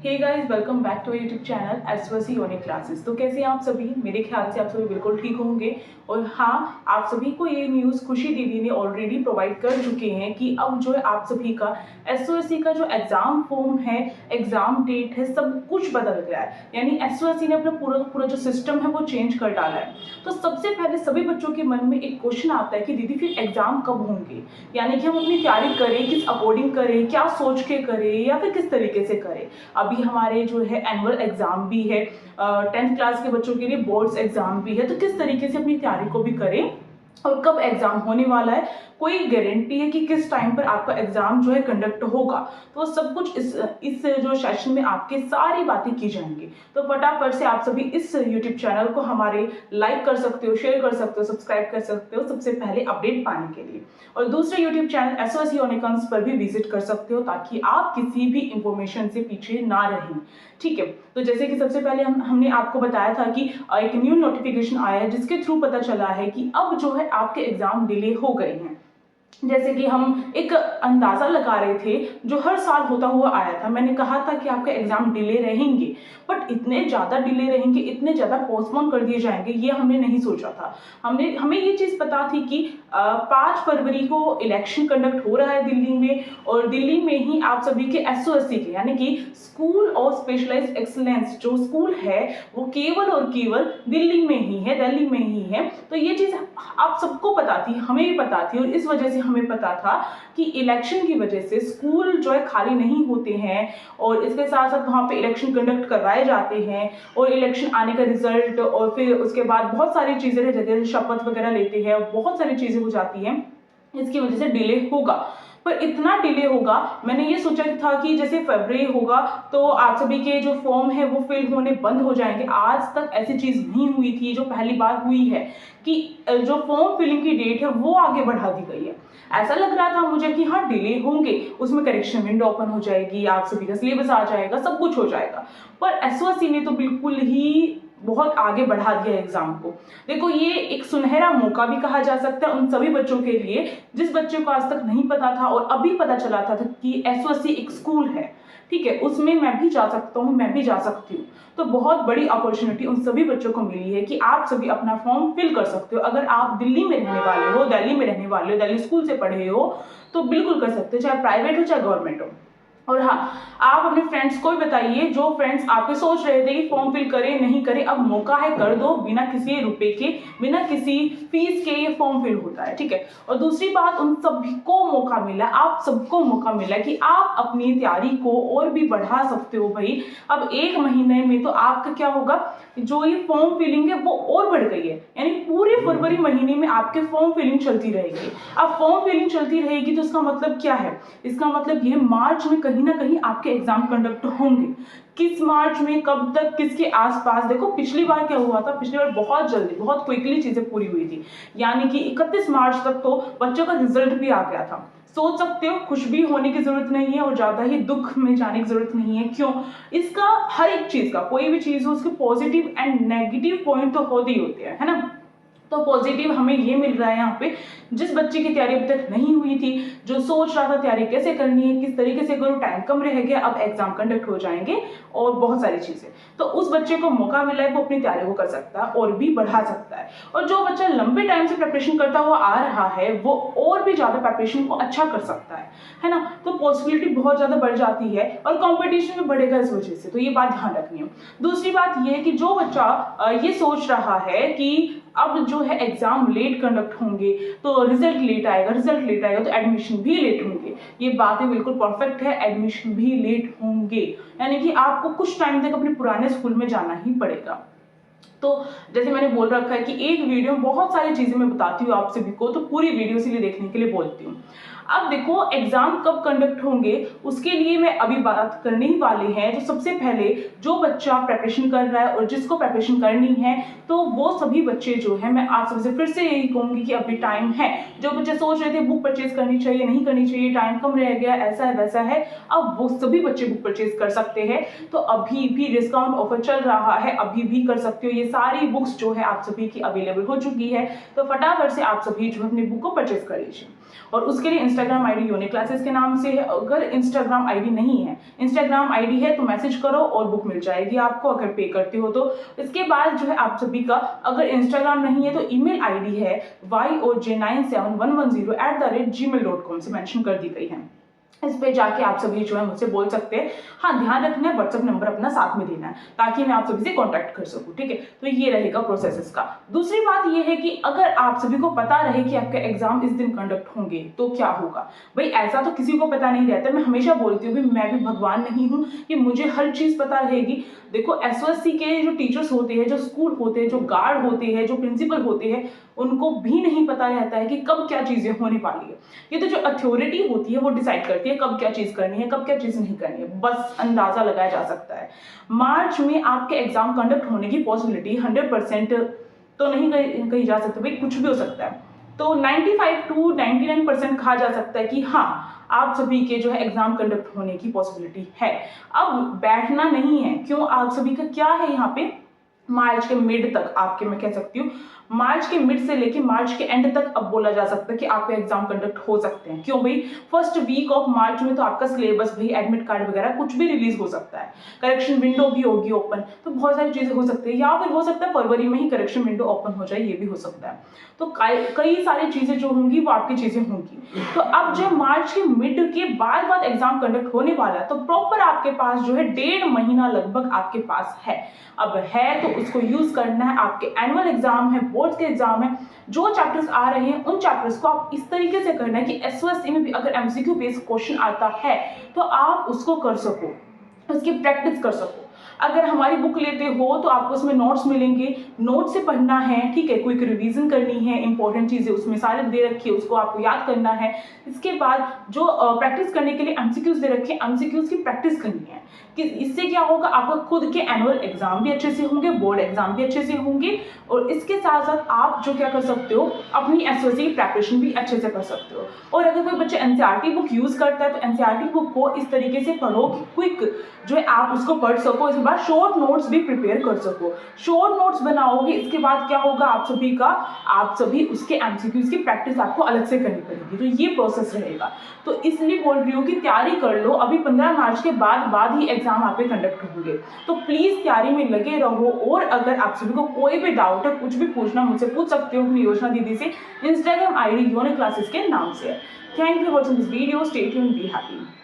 Hey guys, welcome back to YouTube channel एसवासी unique classes. तो कैसे हैं आप सभी? मेरे ख्याल से आप सभी बिल्कुल ठीक होंगे। और हाँ, आप सभी को ये न्यूज़ खुशी दीदी ने ऑलरेडी प्रोवाइड कर चुके हैं कि अब जो है आप सभी का एसओएससी का जो एग्ज़ाम फॉर्म है, एग्ज़ाम डेट है, सब कुछ बदल गया है। यानी एसओएससी ने अपना पूरा पूरा जो सिस्टम है वो चेंज कर डाला है। तो सबसे पहले सभी बच्चों के मन में एक क्वेश्चन आता है कि दीदी फिर एग्ज़ाम कब होंगे, यानी कि हम अपनी तैयारी करें, किस अकॉर्डिंग करें, क्या सोच के करें या फिर किस तरीके से करें। अभी हमारे जो है एनुअल एग्जाम भी है, 10th क्लास के बच्चों के लिए बोर्ड्स एग्जाम भी है, तो किस तरीके से अपनी तैयारी को भी करें और कब एग्जाम होने वाला है, कोई गारंटी है कि किस टाइम पर आपका एग्जाम जो है कंडक्ट होगा। तो सब कुछ इस जो सेशन में आपके सारी बातें की जाएंगी। तो फटाफट से आप सभी इस यूट्यूब चैनल को हमारे लाइक कर सकते हो, शेयर कर सकते हो, सब्सक्राइब कर सकते हो सबसे पहले अपडेट पाने के लिए। और दूसरे यूट्यूब चैनल एसओएससी यूनिकॉर्न्स पर भी विजिट कर सकते हो ताकि आप किसी भी इंफॉर्मेशन से पीछे ना रहें। ठीक है, तो जैसे कि सबसे पहले हमने आपको बताया था कि एक न्यू नोटिफिकेशन आया है जिसके थ्रू पता चला है कि अब जो है आपके एग्जाम डिले हो गए हैं। जैसे कि हम एक अंदाजा लगा रहे थे जो हर साल होता हुआ आया था। मैंने कहा था कि आपके एग्जाम डिले रहेंगे, बट इतने ज़्यादा डिले रहेंगे, इतने ज़्यादा पोस्टपोन कर दिए जाएंगे, ये हमने नहीं सोचा था। हमें ये चीज़ पता थी कि 5 फरवरी को इलेक्शन कंडक्ट हो रहा है दिल्ली में, और दिल्ली में ही आप सभी के एसओएससी के यानी कि स्कूल ऑफ स्पेशलाइज्ड एक्सीलेंस जो स्कूल है वो केवल और केवल दिल्ली में ही है, दिल्ली में ही है। तो ये चीज़ आप सबको पता थी, हमें भी पता थी, और इस वजह से हमें पता था कि इलेक्शन की वजह से स्कूल जो है खाली नहीं होते हैं, और इसके साथ साथ वहाँ पे इलेक्शन कंडक्ट करवाए जाते हैं, और इलेक्शन आने का रिजल्ट और फिर उसके बाद बहुत सारी चीज़ें हैं, जैसे शपथ वगैरह लेते हैं, बहुत सारी चीज़ें हो जाती हैं, इसकी वजह से डिले होगा। पर इतना डिले होगा, मैंने ये सोचा था कि जैसे फरवरी होगा तो आप सभी के जो फॉर्म है वो फिल होने बंद हो जाएंगे। आज तक ऐसी चीज़ नहीं हुई थी, जो पहली बार हुई है कि जो फॉर्म फिलिंग की डेट है वो आगे बढ़ा दी गई है। ऐसा लग रहा था मुझे कि हाँ डिले होंगे, उसमें करेक्शन विंडो ओपन हो जाएगी, आप सभी का सिलेबस आ जाएगा, सब कुछ हो जाएगा। पर एसओएससी ने तो बिल्कुल ही बहुत आगे बढ़ा दिया एग्जाम को। देखो, ये एक सुनहरा मौका भी कहा जा सकता है उन सभी बच्चों के लिए जिस बच्चे को आज तक नहीं पता था और अभी पता चला था कि एसओएससी एक स्कूल है। ठीक है, उसमें मैं भी जा सकता हूँ, मैं भी जा सकती हूँ। तो बहुत बड़ी अपॉर्चुनिटी उन सभी बच्चों को मिली है कि आप सभी अपना फॉर्म फिल कर सकते हो। अगर आप दिल्ली में रहने वाले हो, दिल्ली में रहने वाले हो, दिल्ली स्कूल से पढ़े हो, तो बिल्कुल कर सकते हो, चाहे प्राइवेट हो चाहे गवर्नमेंट हो। और हाँ, आप अपने फ्रेंड्स को भी बताइए, जो फ्रेंड्स आपके सोच रहे थे कि फॉर्म फिल करें नहीं करें, अब मौका है, कर दो। बिना किसी रुपए के, बिना किसी फीस के ये फॉर्म फिल होता है। ठीक है, और दूसरी बात, उन सभी को मौका मिला, आप सबको मौका मिला कि आप अपनी तैयारी को और भी बढ़ा सकते हो। भाई, अब 1 महीने में तो आपका क्या होगा, जो ये फॉर्म फिलिंग है वो और बढ़ गई है, यानी पूरे फरवरी महीने में आपके फॉर्म फिलिंग चलती रहेगी। अब फॉर्म फिलिंग चलती रहेगी तो इसका मतलब क्या है? इसका मतलब ये मार्च में कहीं ना कहीं आपके एग्जाम कंडक्ट होंगे। किस मार्च में, कब तक, किसके आसपास? देखो, पिछली बार क्या हुआ था, पिछली बार बहुत जल्दी, बहुत क्विकली चीजें पूरी हुई थी, यानी कि 31 मार्च तक तो बच्चों का रिजल्ट भी आ गया था। सोच सकते हो, खुश भी होने की जरूरत नहीं है और ज्यादा ही दुख में जाने की जरूरत नहीं है। क्यों? इसका हर एक चीज का, कोई भी चीज हो, उसके पॉजिटिव एंड नेगेटिव पॉइंट तो होते ही होते हैं, है ना। तो पॉजिटिव हमें ये मिल रहा है यहाँ पे, जिस बच्चे की तैयारी अब तक नहीं हुई थी, जो सोच रहा था तैयारी कैसे करनी है, किस तरीके से करो, टाइम कम रह गया, अब एग्जाम कंडक्ट हो जाएंगे और बहुत सारी चीजें, तो उस बच्चे को मौका मिला है, वो अपनी तैयारी को कर सकता है और भी बढ़ा सकता है। और जो बच्चा लंबे टाइम से प्रिपरेशन करता हुआ आ रहा है वो और भी ज्यादा प्रिपरेशन को अच्छा कर सकता है ना। तो पॉसिबिलिटी बहुत ज्यादा बढ़ जाती है और कॉम्पिटिशन भी बढ़ेगा इस वजह से, तो ये बात ध्यान रखनी है। दूसरी बात ये है कि जो बच्चा ये सोच रहा है कि अब जो है एग्जाम लेट कंडक्ट होंगे तो रिजल्ट लेट आएगा, रिजल्ट लेट आएगा तो एडमिशन भी लेट होंगे, ये बातें बिल्कुल परफेक्ट है। एडमिशन भी लेट होंगे, यानी कि आपको कुछ टाइम तक अपने पुराने स्कूल में जाना ही पड़ेगा। तो जैसे मैंने बोल रखा है कि एक वीडियो में बहुत सारी चीजें मैं बताती हूँ आप सभी को, तो पूरी वीडियो इसीलिए देखने के लिए बोलती हूँ। अब देखो, एग्जाम कब कंडक्ट होंगे उसके लिए मैं अभी बात करने ही वाले हैं। तो सबसे पहले जो बच्चा प्रिपरेशन कर रहा है और जिसको प्रिपरेशन करनी है, तो वो सभी बच्चे जो है, मैं आप सबसे फिर से यही कहूंगी कि अभी टाइम है। जो बच्चे सोच रहे थे बुक परचेज करनी चाहिए, नहीं करनी चाहिए, टाइम कम रह गया, ऐसा है वैसा है, अब वो सभी बच्चे बुक परचेज कर सकते हैं। तो अभी भी डिस्काउंट ऑफर चल रहा है, अभी भी कर सकते हो, ये सारी बुक्स जो है आप सभी की अवेलेबल हो चुकी है। तो फटाफट से आप सभी जो है अपनी बुक को परचेज कर लीजिए। और उसके लिए इंस्टाग्राम आईडी यूनिक क्लासेस के नाम से है। अगर इंस्टाग्राम आईडी नहीं है, इंस्टाग्राम आईडी है तो मैसेज करो और बुक मिल जाएगी आपको, अगर पे करते हो तो। इसके बाद जो है आप सभी का, अगर इंस्टाग्राम नहीं है तो ईमेल आईडी है yoj97110@gmail.com से मेंशन कर दी गई है। इस पे जाके आप सभी जो है मुझसे बोल सकते हैं। हाँ, ध्यान रखना है व्हाट्सएप नंबर अपना साथ में देना है ताकि मैं आप सभी से कांटेक्ट कर सकूं, ठीक है। तो ये रहेगा प्रोसेस इसका। दूसरी बात ये है कि अगर आप सभी को पता रहे कि आपके एग्जाम इस दिन कंडक्ट होंगे तो क्या होगा। भाई ऐसा तो किसी को पता नहीं रहता, मैं हमेशा बोलती हूँ भी मैं भी भगवान नहीं हूँ कि मुझे हर चीज पता रहेगी। देखो एसओएससी के जो टीचर्स होते हैं, जो स्कूल होते हैं, जो गार्ड होते हैं, जो प्रिंसिपल होते हैं, उनको भी नहीं पता रहता है कि कब क्या चीजें होने वाली है। ये तो जो अथॉरिटी होती है वो डिसाइड करती है कब क्या चीज करनी है, कब क्या चीज नहीं करनी है, बस अंदाजा लगाया जा सकता है। मार्च में आपके एग्जाम कंडक्ट होने की पॉसिबिलिटी 100% तो नहीं कही जा सकती, भाई कुछ भी हो सकता है। तो 95 to 99% कहा जा सकता है कि हाँ आप सभी के जो है एग्जाम कंडक्ट होने की पॉसिबिलिटी है। अब बैठना नहीं है, क्यों, आप सभी का क्या है यहाँ पे, मार्च के मिड तक आपके, मैं कह सकती हूँ मार्च के मिड से लेके मार्च के एंड तक अब बोला जा सकता है कि आपके एग्जाम कंडक्ट हो सकते हैं। क्यों भाई, फर्स्ट वीक ऑफ मार्च में तो आपका सिलेबस भी, एडमिट कार्ड वगैरह कुछ भी रिलीज हो सकता है, करेक्शन विंडो भी होगी ओपन, तो बहुत सारी चीजें हो सकती है। या फिर हो सकता है फरवरी में ही करेक्शन विंडो ओपन हो जाए, ये भी हो सकता है। तो कई सारी चीजें जो होंगी वो आपकी चीजें होंगी। तो अब जो मार्च के मिड के बाद एग्जाम कंडक्ट होने वाला है, तो प्रॉपर आपके पास जो है 1.5 महीना लगभग आपके पास है। अब है तो उसको यूज करना है। आपके एनुअल एग्जाम है, बोर्ड के एग्जाम है, जो चैप्टर्स आ रहे हैं उन चैप्टर्स को आप इस तरीके से करना है कि एसओएससी में भी अगर एमसीक्यू बेस्ड क्वेश्चन आता है तो आप उसको कर सको, उसकी प्रैक्टिस कर सको। अगर हमारी बुक लेते हो तो आपको उसमें नोट्स मिलेंगे, नोट से पढ़ना है, ठीक है, क्विक रिवीजन करनी है, इंपॉर्टेंट चीजें उसमें सारे दे रखी है, उसको आपको याद करना है। इसके बाद जो प्रैक्टिस करने के लिए एमसीक्यूज दे रखे हैं, एमसीक्यूज की प्रैक्टिस करनी है कि इससे क्या होगा, आपका खुद के एनुअल एग्जाम भी अच्छे से होंगे, बोर्ड एग्जाम भी अच्छे से होंगे, और इसके साथ साथ आप जो क्या कर सकते हो, अपनी एसओएससी की प्रेपरेशन भी अच्छे से कर सकते हो। और अगर कोई बच्चा एनसीईआरटी बुक यूज करता है तो एनसीईआरटी बुक को इस तरीके से पढ़ो कि क्विक जो है आप उसको पढ़ सको, इसके बाद शॉर्ट नोट्स भी प्रिपेयर कर सको। शॉर्ट नोट्स बनाओगे, इसके बाद क्या होगा, आप सभी उसके एमसीक्यूज की प्रैक्टिस आपको अलग से करनी पड़ेगी। तो ये प्रोसेस रहेगा। तो इसलिए बोल रही हूँ कि तैयारी कर लो, अभी 15 मार्च के बाद ही एग्जाम आपके कंडक्ट होंगे, तो प्लीज तैयारी में लगे रहो। और अगर आप सभी को कोई भी डाउट है, कुछ भी पूछना, मुझसे पूछ सकते हो अपनी योजना दीदी से। इंस्टाग्राम आईडी यूनिक क्लासेस के नाम से है। Thank you for watching this video, stay tuned, be happy.